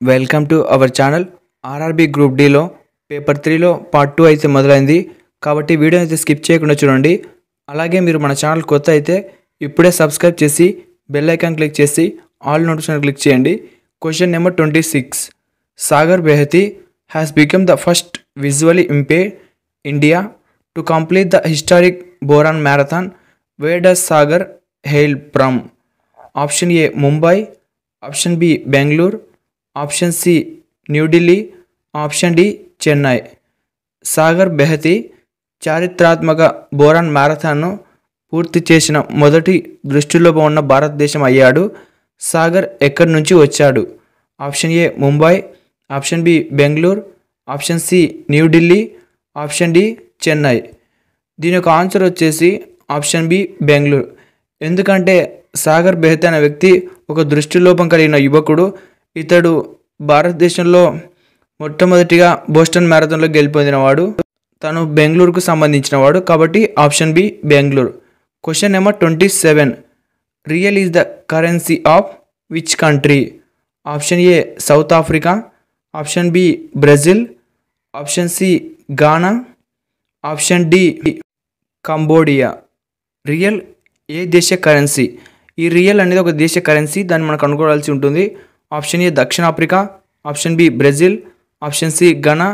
Welcome to our channel. RRB group డీలో paper 3లో part 2 అయితే మొదలైంది కాబట్టి వీడియో అయితే స్కిప్ చేయకుండా చూడండి. అలాగే మీరు మన ఛానల్ కొత్త అయితే ఇప్పుడే సబ్స్క్రైబ్ చేసి బెల్ ఐకాన్ క్లిక్ చేసి ఆల్ నోటిఫికేషన్ క్లిక్ చేయండి. Question number 26. Sagar Baheti has become the first visually impaired India to complete the historic Boston marathon. Where does Sagar hail from? Option A Mumbai, option B Bengaluru, option C New Delhi, option D Chennai. Sagar Baheti చారిత్రాత్మక Boston మ్యారథాన్ను పూర్తి చేసిన మొదటి దృష్టిలోపు ఉన్న భారతదేశం అయ్యాడు. సాగర్ ఎక్కడి నుంచి వచ్చాడు? Option A Mumbai, option B Bengaluru, option C New Delhi, option D Chennai. దీని యొక్క ఆన్సర్ వచ్చేసి ఆప్షన్ బి బెంగళూరు. ఎందుకంటే సాగర్ బెహతి అనే వ్యక్తి ఒక దృష్టిలోపం కలిగిన యువకుడు. ఇతడు భారతదేశంలో మొట్టమొదటిగా బోస్టన్ మ్యారథాన్లో గెలుపొందినవాడు. తను బెంగళూరుకు సంబంధించిన వాడు కాబట్టి option B Bengaluru. Question number 27. Real is the currency of which country? Option A South Africa, option B Brazil, option C Ghana, option D Cambodia. Real ఏ దేశ కరెన్సీ? ఈ రియల్ అనేది ఒక దేశ కరెన్సీ, దాన్ని మనకు అనుకోవాల్సి ఉంటుంది. ఆప్షన్ ఏ దక్షిణాఫ్రికా, option B Brazil, option C Ghana,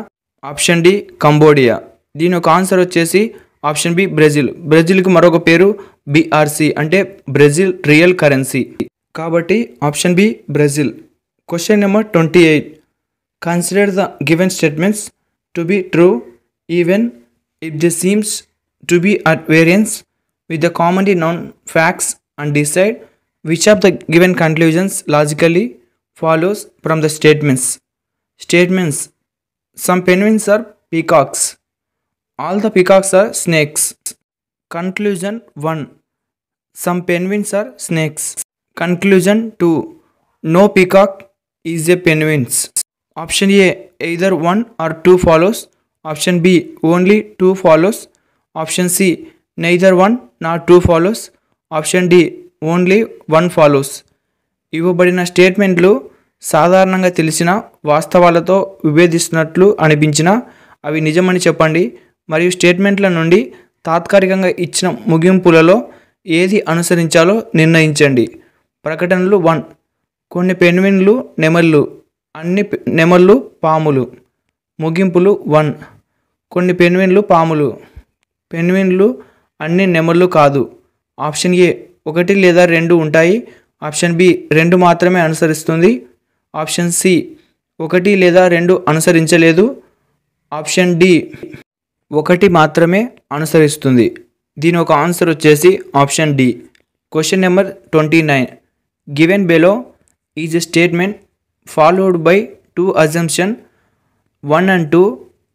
option D Cambodia. దీని యొక్క ఆన్సర్ వచ్చేసి ఆప్షన్ బి బ్రెజిల్. బ్రెజిల్కి మరొక పేరు బిఆర్సి అంటే బ్రెజిల్ రియల్ కరెన్సీ కాబట్టి option B Brazil. Question number 28. Consider the given statements to be true even if the seems to be at variance with the commonly known facts and decide which of the given conclusions logically follows from the statements. Statements: some penguins are peacocks. All the peacocks are snakes. Conclusion 1. Some penguins are snakes. Conclusion 2. No peacock is a penguin. Option A either 1 or 2 follows. Option B only 2 follows. Option C neither 1 nor 2 follows. Option D only 1 follows. ఇవ్వబడిన స్టేట్మెంట్లు సాధారణంగా తెలిసిన వాస్తవాలతో విభేదిస్తున్నట్లు అనిపించినా అవి నిజమని చెప్పండి మరియు స్టేట్మెంట్ల నుండి తాత్కాలికంగా ఇచ్చిన ముగింపులలో ఏది అనుసరించాలో నిర్ణయించండి. ప్రకటనలు 1. కొన్ని పెన్విన్లు నెమళ్ళు, అన్ని నెమళ్ళు పాములు. ముగింపులు 1. కొన్ని పెన్విన్లు పాములు, పెన్విన్లు అన్ని నెమళ్ళు కాదు. ఆప్షన్ ఏ 1 లేదా 2 ఉంటాయి. ఆప్షన్ బి 2 మాత్రమే అనుసరిస్తుంది. ఆప్షన్ సి 1 లేదా 2 అనుసరించలేదు. ఆప్షన్ డి 1 మాత్రమే అనుసరిస్తుంది. దీని ఒక ఆన్సర్ వచ్చేసి option D. Question number 29. Given below is a statement followed by 2 assumption 1 and 2.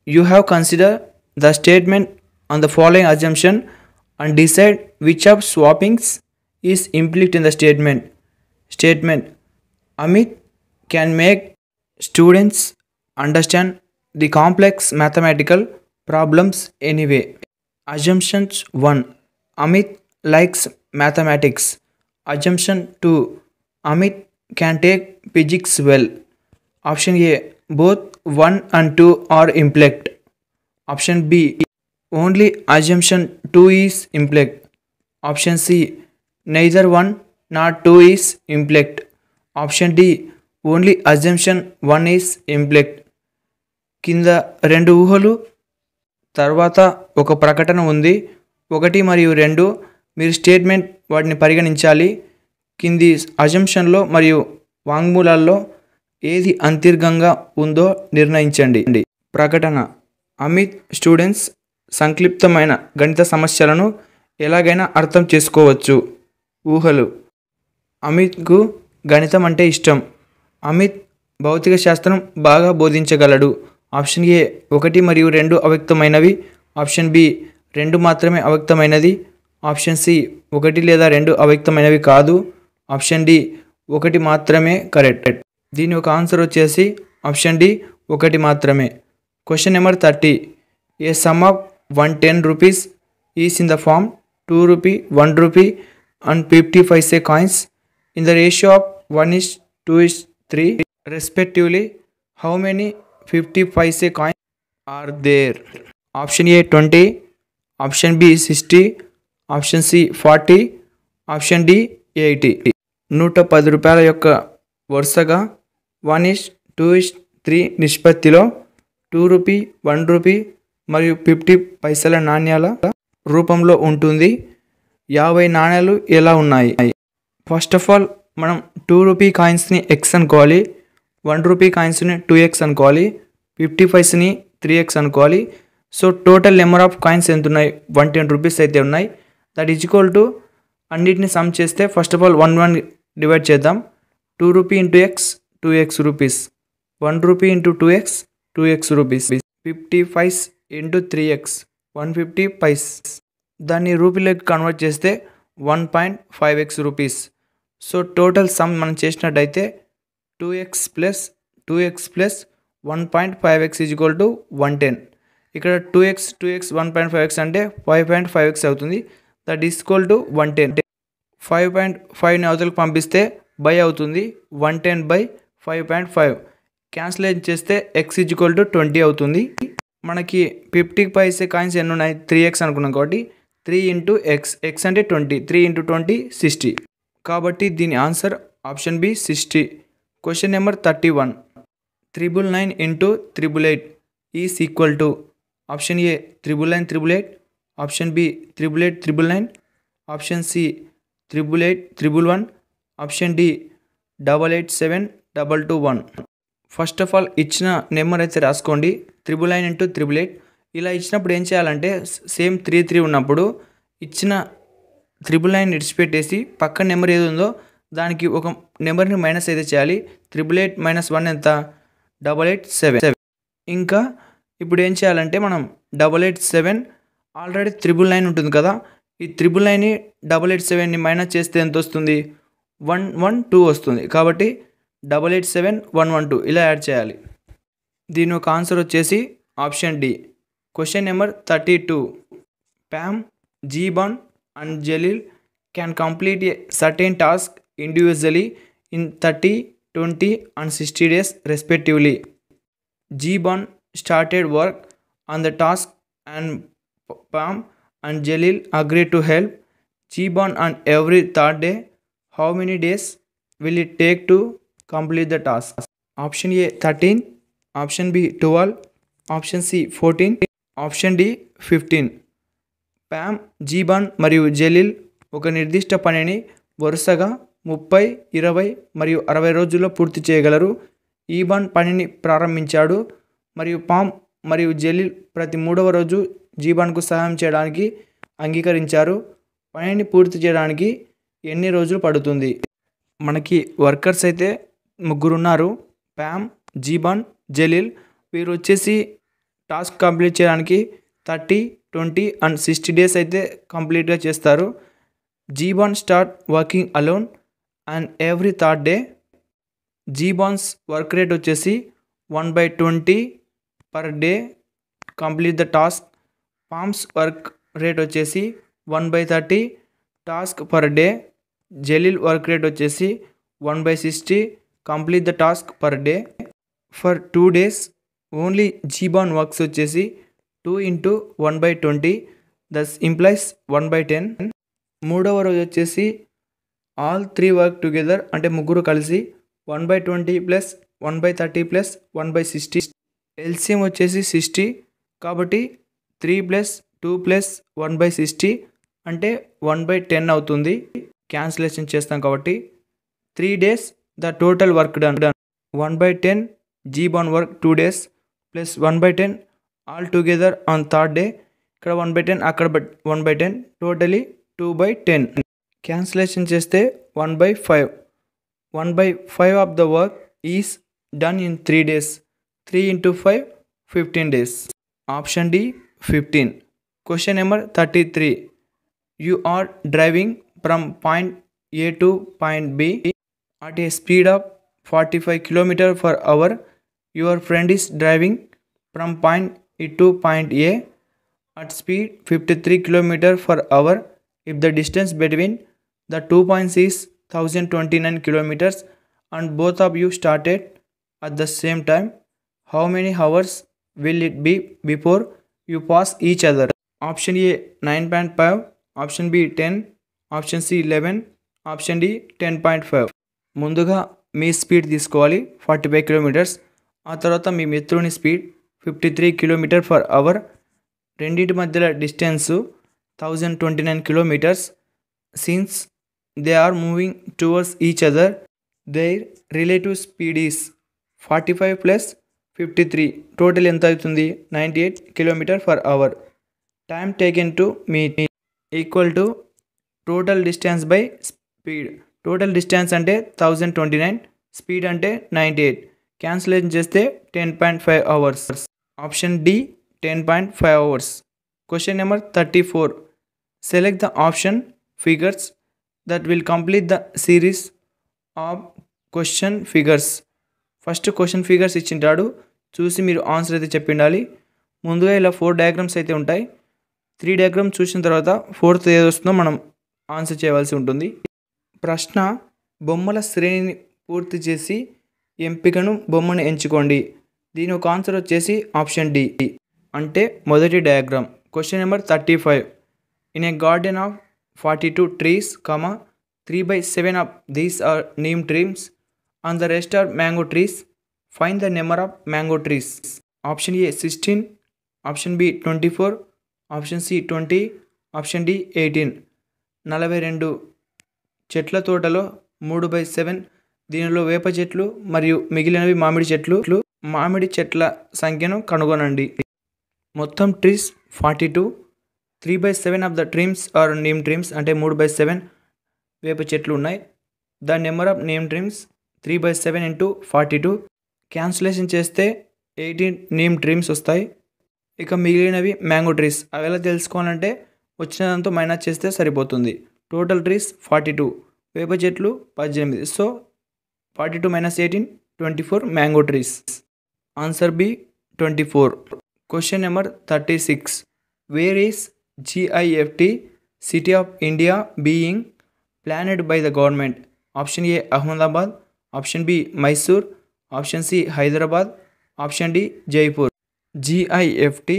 You have consider the statement on the following assumption and decide which of swappings is implicit in the statement. Statement: Amit can make students understand the complex mathematical problems anyway. Assumptions 1. Amit likes mathematics. Assumption 2. Amit can take physics well. Option A both 1 and 2 are implied. Option B only assumption 2 is implied. Option C neither 1 nor 2 is implied. Option D only assumption 1 is implied. కింద 2 ఊహలు తర్వాత ఒక ప్రకటన ఉంది. 1 మరియు 2 మీరు statement వాటిని పరిగణించాలి. కింది అజంప్షన్లో మరియు వాంగ్మూలాల్లో ఏది అంతర్గతంగా ఉందో నిర్ణయించండి. ప్రకటన: అమిత్ స్టూడెంట్స్ సంక్లిప్తమైన గణిత సమస్యలను ఎలాగైనా అర్థం చేసుకోవచ్చు. ఊహలు: అమిత్కు గణితం అంటే ఇష్టం. అమిత్ భౌతిక శాస్త్రం బాగా బోధించగలడు. ఆప్షన్ ఏ 1 మరియు 2 అవ్యక్తమైనవి. ఆప్షన్ బి 2 మాత్రమే అవ్యక్తమైనది. ఆప్షన్ సి 1 లేదా 2 అవ్యక్తమైనవి కాదు. ఆప్షన్ డి 1 మాత్రమే కరెక్ట్. దీని ఒక ఆన్సర్ వచ్చేసి ఆప్షన్ డి 1 మాత్రమే. Question number 30. A some of 110 rupees is in the form 2 rupee, 1 rupee and 50 paise coins in the ratio of 1:2:3 respectively. How many 50 paise coins are there? Option A 20, option B 60, option C 40, option D 80. 110 రూపాయల యొక్క వరుసగా 1:2:3 నిష్పత్తిలో 2 rupee, 1 rupee మరియు 50 పైసల నాణ్యాల రూపంలో ఉంటుంది. 50 నాణ్యాలు ఎలా ఉన్నాయి? ఫస్ట్ ఆఫ్ ఆల్ మనం 2 రూపీ కాయిన్స్ని ఎక్స్ అనుకోవాలి, 1 రూపీ కాయిన్స్ని 2x అనుకోవాలి, 50 పైస్ని 3x అనుకోవాలి. So total number of coins ఎంత ఉన్నాయి? 110 రూపీస్ అయితే ఉన్నాయి. దట్ ఈజ్ ఈక్వల్ టు అన్నిటిని సమ్ చేస్తే ఫస్ట్ ఆఫ్ ఆల్ 1 డివైడ్ చేద్దాం. 2 rupee into x 2x rupees, 1 rupee into 2x 2x rupees, 50 paise into 3x 150 paise. దాన్ని రూపీలోకి కన్వర్ట్ చేస్తే 1.5x rupees. So total some మనం చేసినట్టయితే 2x plus 1.5x is equal to 110. ఇక్కడ 2x 1.5x అంటే 5.5x అవుతుంది. That is equal to 110. 5.5ని అవతలకు పంపిస్తే బై అవుతుంది. 110/5.5 క్యాన్సిలేట్ చేస్తే x ఈజ్ ఈక్వల్ టు 20 అవుతుంది. మనకి 50 పైసే కాయిన్స్ ఎన్ని ఉన్నాయి? 3x అనుకున్నాం కాబట్టి 3 ఇంటూ x అంటే 20, 3 ఇంటూ 20 60. కాబట్టి దీని answer option B 60. Question number 31. 999 into 888 is equal to option A 99988, option B 88899, option C 88811, option D 887221. First of all ఇచ్చిన నెంబర్ అయితే రాసుకోండి. 999 ఇంటూ 888. ఇలా ఇచ్చినప్పుడు ఏం చేయాలంటే సేమ్ 3 ఉన్నప్పుడు ఇచ్చిన 999 విడిచిపెట్టేసి పక్కన నెంబర్ ఏది ఉందో దానికి ఒక నెంబర్ని మైనస్ అయితే చేయాలి. 888 మైనస్ 1 ఎంత? 887. ఇంకా ఇప్పుడు ఏం చేయాలంటే మనం 887 ఆల్రెడీ 999 ఉంటుంది కదా, ఈ 999ని 887ని మైనస్ చేస్తే ఎంత వస్తుంది? 112 వస్తుంది. కాబట్టి 887112 ఇలా యాడ్ చేయాలి. దీని ఒక ఆన్సర్ వచ్చేసి option D. Question number 32. Pam, Jiban and Jalil can complete a certain task individually in 30, 20 and 60 days respectively. Jeeban started work on the task and Pam and Jalil agreed to help Jeeban on every third day. How many days will it take to complete the task? Option A 13, option B 12, option C 14, option D 15. PAM, జీబాన్ మరియు జలీల్ ఒక నిర్దిష్ట పనిని వరుసగా 30, 20 మరియు 60 రోజుల్లో పూర్తి చేయగలరు. ఈబాన్ పనిని ప్రారంభించాడు మరియు పామ్ మరియు జలీల్ ప్రతి 3వ రోజు జీబాన్కు సహాయం చేయడానికి అంగీకరించారు. పనిని పూర్తి చేయడానికి ఎన్ని రోజులు పడుతుంది? మనకి వర్కర్స్ అయితే 3 ఉన్నారు. ప్యామ్, జీబాన్, జలీల్. వీరు వచ్చేసి టాస్క్ కంప్లీట్ చేయడానికి 30, 20 and 60 days అయితే కంప్లీట్గా చేస్తారు. Jiban start working alone and every third day. Jiban's work rate వచ్చేసి 1/20 per day complete the task. Pam's work rate వచ్చేసి 1/30 task per day. Jalil work rate వచ్చేసి 1/60 complete the task per day. For 2 days only Jiban works వచ్చేసి 2 into 1/20 దస్ implies 1/10. 3వ రోజు వచ్చేసి all 3 work together అంటే 3 కలిసి 1/20 plus 1/30 plus 1/60. LCM వచ్చేసి 60 కాబట్టి 3 + 2 + 1/60 అంటే 1/10 అవుతుంది. క్యాన్సిలేషన్ చేస్తాం కాబట్టి 3 days the total work done. 1/10 Jiban work 2 days plus 1/10 all together on third day. ఇక్కడ 1/10 అక్కడ 1/10 టోటలీ 2/10. క్యాన్సిలేషన్ చేస్తే 1/5. 1/5 of the work is done in 3 days. 3 into 5 15 days. Option D 15. Question number 33. You are driving from point A to point B at a speed of 45 km/h. Your friend is driving from point E to point A at speed 53 km/h. If the distance between the 2 points is 1029 km and both of you started at the same time? How many hours will it be before you pass each other? Option A 9.5, option B 10, option C 11, option D 10.5. ముందుగా మీ speed తీసుకోవాలి 45 kilometres. ఆ తర్వాత మీ మిత్రుని speed 53 kilometre per hour. రెండింటి మధ్యలో distance 1029 kilometres. Since they are moving towards each other, their relative speed is 45 plus 53. Total ఎంత అవుతుంది? 98 kilometre per hour. Time taken to meet equal to total distance by speed. Total distance అంటే 1029, speed అంటే 98. Cancellation చేస్తే 10.5 hours. Option D 10.5 hours. Question number 34. Select the option figures that will complete the series of question figures. First question figures ఇచ్చింటాడు, చూసి మీరు answer అయితే చెప్పి ఉండాలి. ముందుగా ఇలా 4 డయాగ్రామ్స్ అయితే ఉంటాయి. 3 డయాగ్రామ్స్ చూసిన తర్వాత 4th ఏది వస్తుందో మనం ఆన్సర్ చేయవలసి ఉంటుంది. ప్రశ్న: బొమ్మల శ్రేణిని పూర్తి చేసి ఎంపికను బొమ్మను ఎంచుకోండి. దీని ఒక ఆన్సర్ వచ్చేసి ఆప్షన్ డి, అంటే మొదటి diagram. Question number 35. In a garden of 42 trees, 3/7 of these are neem trees and the rest are mango trees. Find the number of mango trees. Option A 16, option B 24, option C 20, option D 18. 42 చెట్ల తోటలో 3/7, దీనిలో వేప చెట్లు మరియు మిగిలినవి మామిడి చెట్లు. మామిడి చెట్ల సంఖ్యను కనుగొనండి. మొత్తం trees 42, 3/7 of the trees are neem trees, అంటే 3/7 వేప చెట్లు ఉన్నాయి. The number of neem trees 3/7 into 42. Cancellation చేస్తే 18 నీమ్ ట్రీమ్స్ వస్తాయి. ఇక మిగిలినవి మ్యాంగో ట్రీస్. అవి ఎలా తెలుసుకోవాలంటే వచ్చినంతో మైనస్ చేస్తే సరిపోతుంది. టోటల్ ట్రీస్ 42, వేప చెట్లు 18. So 42 - 18, 24 mango trees. Answer B 24. Question number 36. Where is GIFT city of India being planned by the government? Option A Ahmedabad, option B Mysore, option C Hyderabad, option D Jaipur. GIFT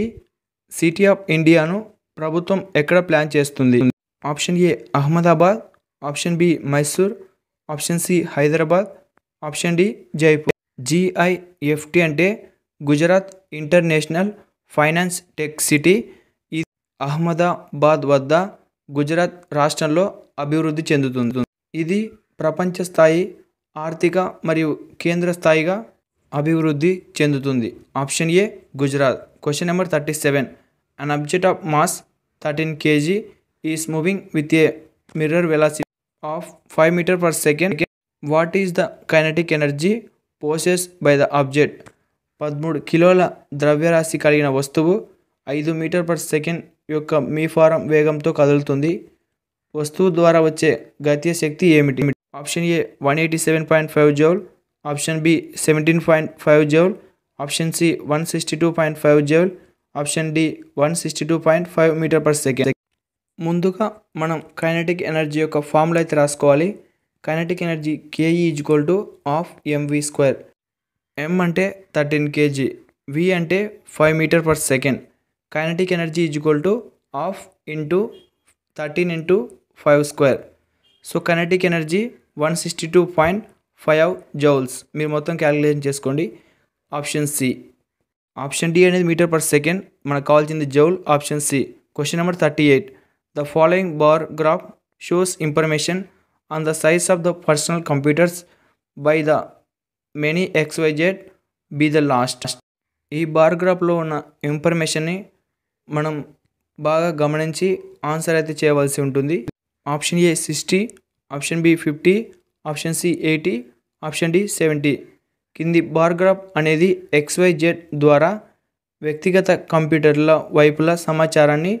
city of ఇండియాను ప్రభుత్వం ఎక్కడ plan చేస్తుంది? Option A Ahmedabad, option B Mysore, option C Hyderabad, option D Jaipur. GIFT అంటే Gujarat international finance tech city. ఇది అహ్మదాబాద్ వద్ద గుజరాత్ రాష్ట్రంలో అభివృద్ధి చెందుతుంది. ఇది ప్రపంచ స్థాయి ఆర్థిక మరియు కేంద్ర స్థాయిగా అభివృద్ధి చెందుతుంది. Option A Gujarat. Question number 37. An object of mass 13 kg is moving with a mirror velocity of 5 meters per second. What is the kinetic energy possess by the object? 13 కిలోల ద్రవ్యరాశి కలిగిన వస్తువు 5 meters per second యొక్క మీఫారం వేగంతో కదులుతుంది. వస్తువు ద్వారా వచ్చే గతియ శక్తి ఏమిటి? Option A 187.5 joule, option B 17.5 joule, option C 162.5 joule, option D 162.5 meters per second. ముందుగా మనం కైనెటిక్ ఎనర్జీ యొక్క ఫార్ములా అయితే రాసుకోవాలి. Kinetic energy KE = ½ mv². M అంటే 13 kg, V అంటే 5 meters per second. Kinetic energy = ½ × 13 × 5². So kinetic energy 162.5 joules. మీరు మొత్తం calculation చేసుకోండి. Option C. ఆప్షన్ డి అనేది మీటర్ పర్ సెకండ్, మనకు కావాల్సింది joule. Option C. Question number 38. The following bar graph shows information on the size of the personal computers by the many XYZ be the last. ఈ bar గ్రాఫ్లో ఉన్న ఇన్ఫర్మేషన్ని మనం బాగా గమనించి ఆన్సర్ అయితే చేయవలసి ఉంటుంది. Option A 60, option B 50, option C 80, option D 70. కింది బార్ గ్రాఫ్ అనేది XYZ ద్వారా వ్యక్తిగత కంప్యూటర్ల వైపుల సమాచారాన్ని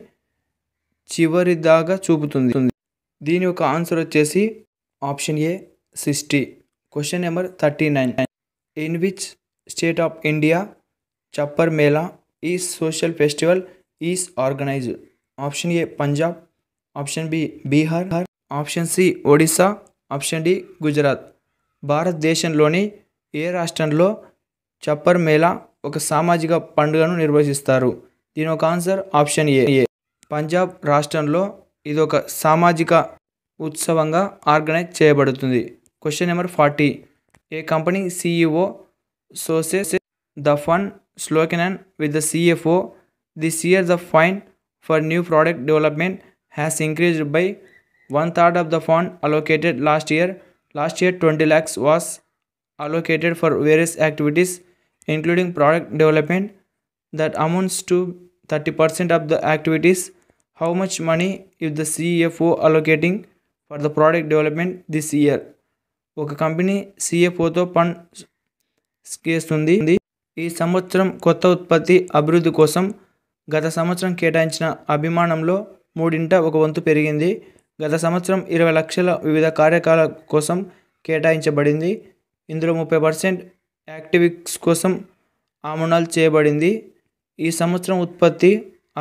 చివరిదాగా చూపుతుంది. దీని యొక్క ఆన్సర్ వచ్చేసి option A 60. Question number 39. In which state of India Chhappar Mela is social festival is organized? Option A Punjab, option B Bihar, option C Odisha, option D Gujarat. భారతదేశంలోని ఏ రాష్ట్రంలో చప్పర్ మేళా ఒక సామాజిక పండుగను నిర్వహిస్తారు. దీని ఒక ఆన్సర్ ఆప్షన్ ఏ. పంజాబ్ రాష్ట్రంలో ఇది ఒక సామాజిక ఉత్సవంగా ఆర్గనైజ్ చేయబడుతుంది. Question number 40. A company CEO sources the fund slogan with the CFO. This year the fund for new product development has increased by one third of the fund allocated last year. Last year 20 lakhs was allocated for various activities including product development. That amounts to 30% of the activities. How much money is the CFO allocating for the product development this year? ఒక company CFOతో fund చేస్తుంది. ఈ సంవత్సరం కొత్త ఉత్పత్తి అభివృద్ధి కోసం గత సంవత్సరం కేటాయించిన అభిమానంలో 1/3 పెరిగింది. గత సంవత్సరం 20 లక్షల వివిధ కార్యకలాపాల కోసం కేటాయించబడింది. ఇందులో 30% యాక్టివిటీస్ కోసం ఆమోదాలు చేయబడింది. ఈ సంవత్సరం ఉత్పత్తి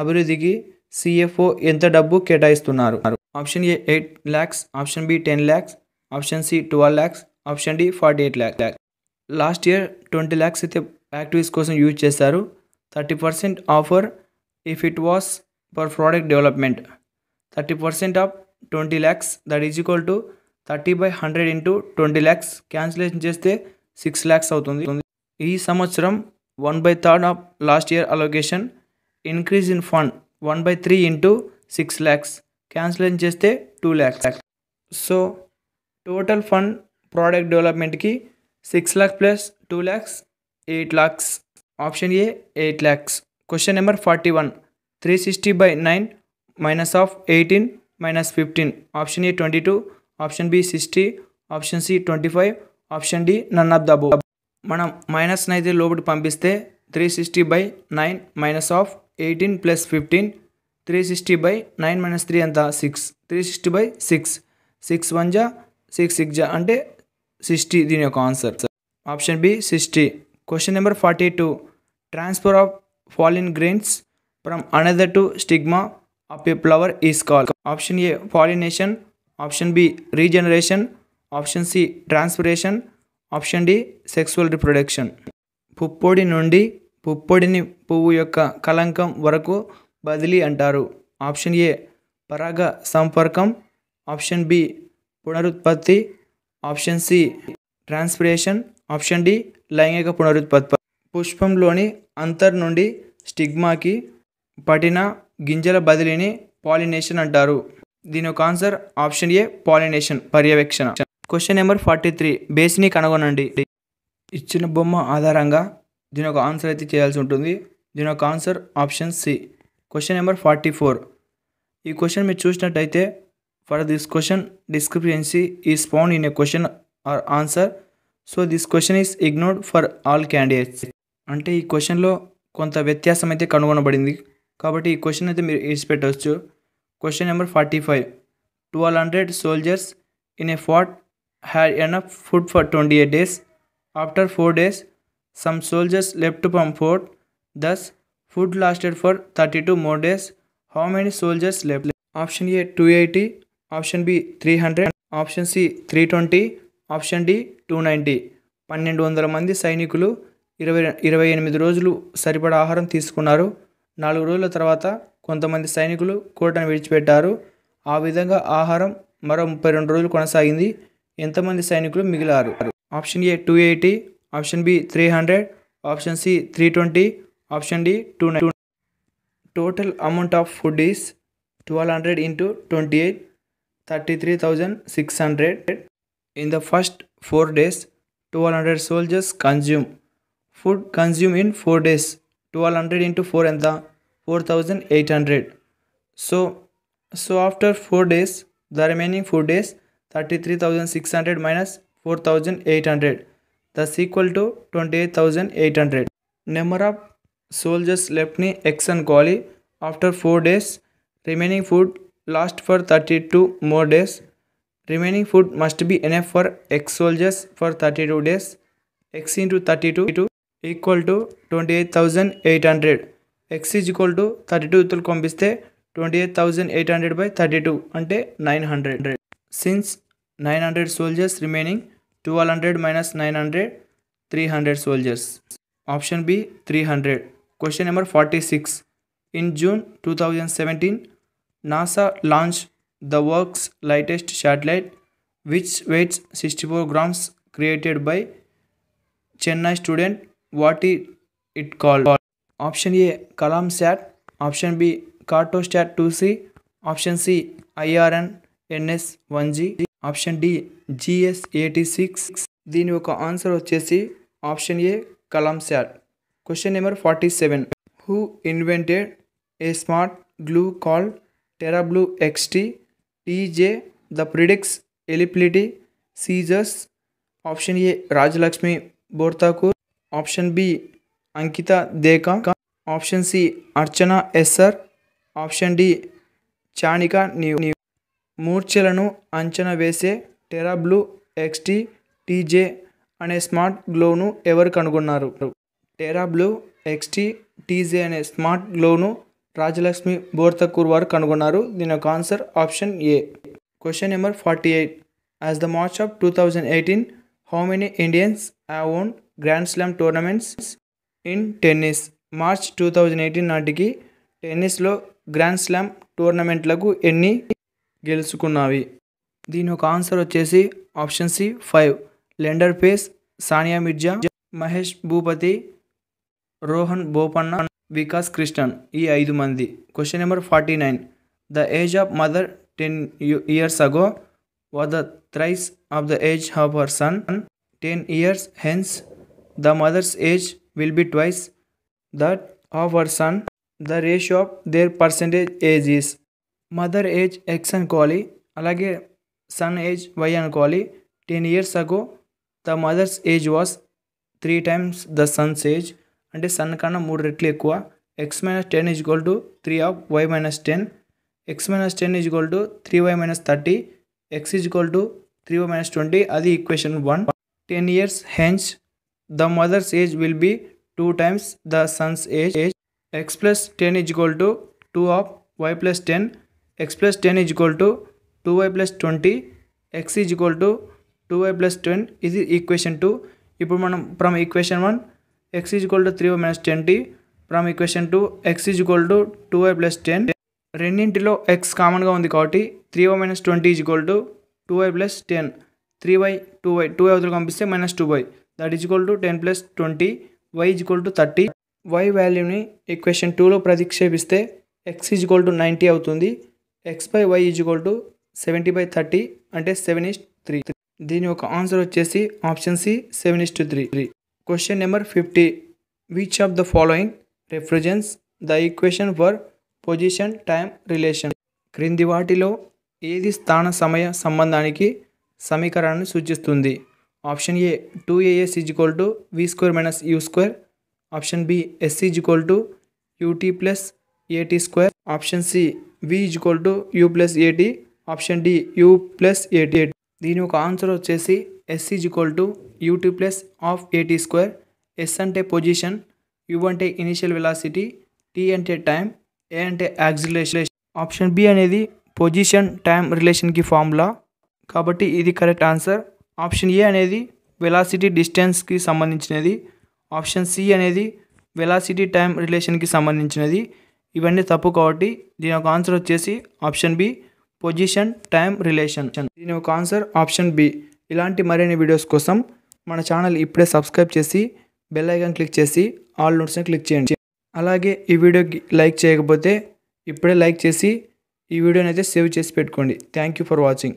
అభివృద్ధికి CFO ఎంత డబ్బు కేటాయిస్తున్నారు? Option A 8 lakhs, option B 10 lakhs, option C 12 lakhs, option D 48 lakhs. Last year 20 lakhs అయితే యాక్టివిటీస్ కోసం యూజ్ చేశారు. 30% offer if it was for product development. 30% ఆఫ్ 20 lakhs that is equal to 30/100 into 20 lakhs. Cancellation చేస్తే 6 lakhs అవుతుంది. ఈ సంవత్సరం 1/3 of last year allocation. Increase in fund 1/3 into 6 lakhs. Cancellation చేస్తే 2 lakhs. So total fund product డెవలప్మెంట్కి 6 lakhs plus 2 lakhs 8 lakhs. Option A 8 lakhs. Question number 41. 360/9 minus of 18 minus 15. Option A 22, option B 60, option C 25, option D none of the above. మనం మైనస్ని అయితే లోపలికి పంపిస్తే 360/9 minus of 18 plus 15. 360/9 minus 3 ఎంత 6. 360/6. 6 1 జా 6 6 జా అంటే 60. దీని యొక్క answer option B 60. Question number 42. Transfer of pollen grains from another to stigma of a flower is called. Option A pollination, option B regeneration, option C transpiration, option D sexual reproduction. పుప్పొడి నుండి పుప్పొడిని పువ్వు యొక్క కలంకం వరకు బదిలీ అంటారు. Option A పరాగ సంపర్కం, ఆప్షన్ బి పునరుత్పత్తి, option C transpiration, option D లైంగిక పునరుత్పత్తి. పుష్పంలోని అంతర్ నుండి స్టిగ్మాకి పడిన గింజల బదిలీని పాలినేషన్ అంటారు. దీని యొక్క ఆన్సర్ ఆప్షన్ ఏ పాలినేషన్ పర్యవేక్షణ. Question number 43. బేస్ని కనుగొనండి. ఇచ్చిన బొమ్మ ఆధారంగా దీని యొక్క ఆన్సర్ అయితే చేయాల్సి ఉంటుంది. దీని యొక్క answer option C. Question number 44. ఈ క్వశ్చన్ మీరు చూసినట్టయితే for this question discrepancy is found in a question or answer. So this question is ignored for all candidates. అంటే ఈ క్వశ్చన్లో కొంత వ్యత్యాసం అయితే కనుగొనబడింది కాబట్టి ఈ క్వశ్చన్ అయితే మీరు ఇచ్చిపెట్టవచ్చు. Question number 45. 1200 soldiers in a fort had enough food for 28 days. After 4 days, some soldiers left from fort. Thus, food lasted for 32 more days. How many soldiers left? Option A 280, option B 300, option C 320, option D 290. 1200 మంది సైనికులు 28 రోజులు సరిపడా ఆహారం తీసుకున్నారు. 4 రోజుల తర్వాత కొంతమంది సైనికులు కోటను విడిచిపెట్టారు. ఆ విధంగా ఆహారం మరో 32 రోజులు కొనసాగింది. ఎంతమంది సైనికులు మిగిలారు? Option A 280, option B 300, option C 320, option D 290. Total amount of food is 1200 into 28, 33,600. In the first 4 days, 1200 soldiers consume. Food consumed in 4 days. 1200 into 4 ఎంత 4,800. So after 4 days, the remaining 4 days 33,600 minus 4,800. Thus equal to 28,800. Number of soldiers left ni X అనుకోవాలి. After 4 days, remaining food last for 32 more days. Remaining food must be enough for X soldiers for 32 days. X into 32 equal to 28,800. X is equal to 32 ఇతలు పంపిస్తే 28,800 by 32 అంటే 900. Since 900 soldiers remaining, 1200 minus 900, 300 soldiers. Option B 300. Question number 46. In June 2017, NASA launched the world's lightest satellite, which weighs 64 grams, created by Chennai student. What is it called? Option A CalamSat. Option B Cartosat 2C. Option C IRN-NS-1G. Option D GS-86. దీని యొక్క answer వచ్చేసి option A CalamSat. Question number 47. Who invented a smart glue called TerraBlue XT? TJ the predicts ellipticity seizures. Option A Rajalakshmi Borthakur. Option B Ankita Deka. Option C Archana SR. Option D Chanika New. మూర్ఛలను అంచనా వేసే టెరాబ్లూ XT TJ అనే smart గ్లోవ్ను ఎవరు కనుగొన్నారు? టెరాబ్లూ XT TJ అనే smart గ్లోవ్ను Rajalakshmi బోర్తకూర్ వారు కనుగొన్నారు. దీని యొక్క answer option A. Question number 48. As the March of 2018, how many Indians have own grand slam tournaments in tennis? March 2018 నాటికి టెన్నిస్లో గ్రాండ్ స్లామ్ టోర్నమెంట్లకు ఎన్ని గెలుచుకున్నవి? దీని యొక్క ఆన్సర్ వచ్చేసి ఆప్షన్ సి 5. లెండర్ పేస్, సానియా మిర్జా, మహేష్ భూపతి, రోహన్ బోపన్న, వికాస్ కృష్ణన్, ఈ 5 మంది. Question number 49. The age of mother 10 years ago was the thrice of the age of her son 10 years hence. The mother's age will be twice that of her son. The ratio of their percentage age is. Mother age x అనుకోవాలి, అలాగే son age y అనుకోవాలి. 10 years ago the mother's age was 3 times the son's age, అంటే son కన్నా 3 రెట్లు ఎక్కువ. x - 10 = 3 of y - 10. x - 10 = 3y - 30. x = 3y - 20. అది equation 1. 10 years hence the mother's age will be 2 times the son's age. x + 10 = 2 of y + 10. x + 10 = 2y + 20. x = 2y + 10. ఇది equation 2. ఇప్పుడు మనం from equation 1 x = 3y - 20, from equation 2 x = 2y + 10. రెండింటిలో x కామన్గా ఉంది కాబట్టి 3y - 20 = 2y + 10. 3y 2y 2y అవతల పంపిస్తే -2y, that is equal to 10 + 20. y = 30. y వాల్యూని ఈక్వేషన్ 2లో ప్రతిక్షేపిస్తే x = 90 అవుతుంది. x/y = 70/30, అంటే 7:3. దీని యొక్క ఆన్సర్ వచ్చేసి option C 7:3. Question number 50. Which of the following represents the equation for position time relation? క్రింది వాటిలో ఏది స్థాన సమయ సంబంధానికి సమీకరణాన్ని సూచిస్తుంది? Option A 2as = v² - u². Option B s = ut + at². Option C v = u + at. Option D u + at. దీని యొక్క ఆన్సర్ వచ్చేసి s = ut + at². s అంటే పొజిషన్, u అంటే ఇనిషియల్ వెలాసిటీ, t అంటే టైం, a అంటే acceleration. Option B అనేది position time రిలేషన్కి formula, కాబట్టి ఇది కరెక్ట్ ఆన్సర్. ఆప్షన్ ఏ అనేది వెలాసిటీ డిస్టెన్స్కి సంబంధించినది. ఆప్షన్ సి అనేది వెలాసిటీ టైం రిలేషన్కి సంబంధించినది. ఇవన్నీ తప్పు కాబట్టి దీని యొక్క ఆన్సర్ వచ్చేసి option B position time relation. దీని యొక్క ఆన్సర్ ఆప్షన్ బి. ఇలాంటి మరిన్ని వీడియోస్ కోసం మన ఛానల్ ఇప్పుడే సబ్స్క్రైబ్ చేసి బెల్ ఐకాన్ క్లిక్ చేసి ఆల్ నోట్స్ని క్లిక్ చేయండి. అలాగే ఈ వీడియోకి లైక్ చేయకపోతే ఇప్పుడే లైక్ చేసి ఈ వీడియోని అయితే సేవ్ చేసి పెట్టుకోండి. Thank you for watching.